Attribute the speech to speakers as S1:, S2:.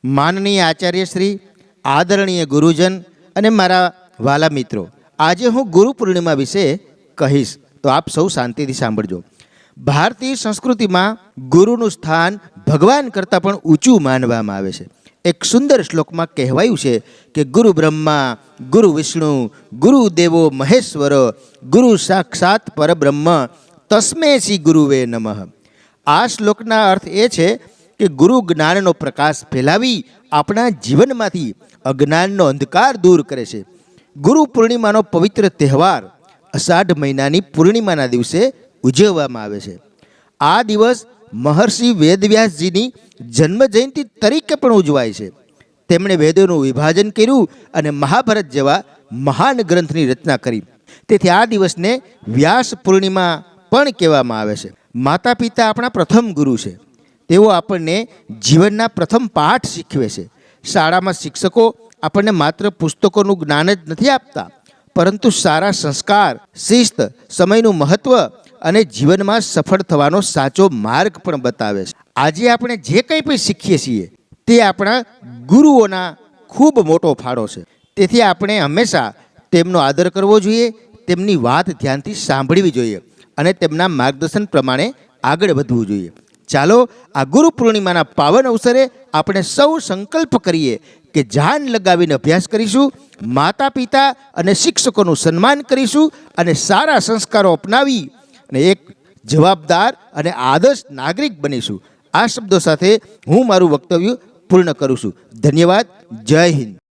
S1: માનનીય આચાર્યશ્રી, આદરણીય ગુરુજન અને મારા વાલા મિત્રો, આજે હું ગુરુ પૂર્ણિમા વિશે કહીશ, તો આપ સૌ શાંતિથી સાંભળજો. ભારતીય સંસ્કૃતિમાં ગુરુનું સ્થાન ભગવાન કરતાં પણ ઊંચું માનવામાં આવે છે. એક સુંદર શ્લોકમાં કહેવાયું છે કે ગુરુ બ્રહ્મા, ગુરુ વિષ્ણુ, ગુરુ દેવો મહેશ્વર, ગુરુ સાક્ષાત પરબ્રહ્મ, તસ્મે શ્રી ગુરુવે નમઃ. આ શ્લોકના અર્થ એ છે કે ગુરુ જ્ઞાનનો પ્રકાશ ફેલાવી આપણા જીવનમાંથી અજ્ઞાનનો અંધકાર દૂર કરે છે. ગુરુ પૂર્ણિમાનો પવિત્ર તહેવાર અષાઢ મહિનાની પૂર્ણિમાના દિવસે ઉજવવામાં આવે છે. આ દિવસ મહર્ષિ વેદવ્યાસજીની જન્મ જયંતિ તરીકે પણ ઉજવાય છે. તેમણે વેદોનું વિભાજન કર્યું અને મહાભારત જેવા મહાન ગ્રંથની રચના કરી. તેથી આ દિવસને વ્યાસ પૂર્ણિમા પણ કહેવામાં આવે છે. માતા પિતા આપણા પ્રથમ ગુરુ છે. તેઓ આપણને જીવનના પ્રથમ પાઠ શીખવે છે. શાળામાં શિક્ષકો આપણને માત્ર પુસ્તકોનું જ્ઞાન જ નથી આપતા, પરંતુ સારા સંસ્કાર, શિસ્ત, સમયનું મહત્વ અને જીવનમાં સફળ થવાનો સાચો માર્ગ પણ બતાવે છે. આજે આપણે જે કંઈ પણ શીખીએ છીએ તે આપણા ગુરુઓના ખૂબ મોટો ફાળો છે. તેથી આપણે હંમેશા તેમનો આદર કરવો જોઈએ, તેમની વાત ધ્યાનથી સાંભળવી જોઈએ અને તેમના માર્ગદર્શન પ્રમાણે આગળ વધવું જોઈએ. ચાલો આ ગુરુ પૂર્ણિમાના પાવન અવસરે આપણે સૌ સંકલ્પ કરીએ કે જાન લગાવીને અભ્યાસ કરીશું, માતા પિતા અને શિક્ષકોનું સન્માન કરીશું અને સારા સંસ્કારો અપનાવી અને એક જવાબદાર અને આદર્શ નાગરિક બનીશું. આ શબ્દો સાથે હું મારું વક્તવ્ય પૂર્ણ કરું છું. ધન્યવાદ. જય હિન્દ.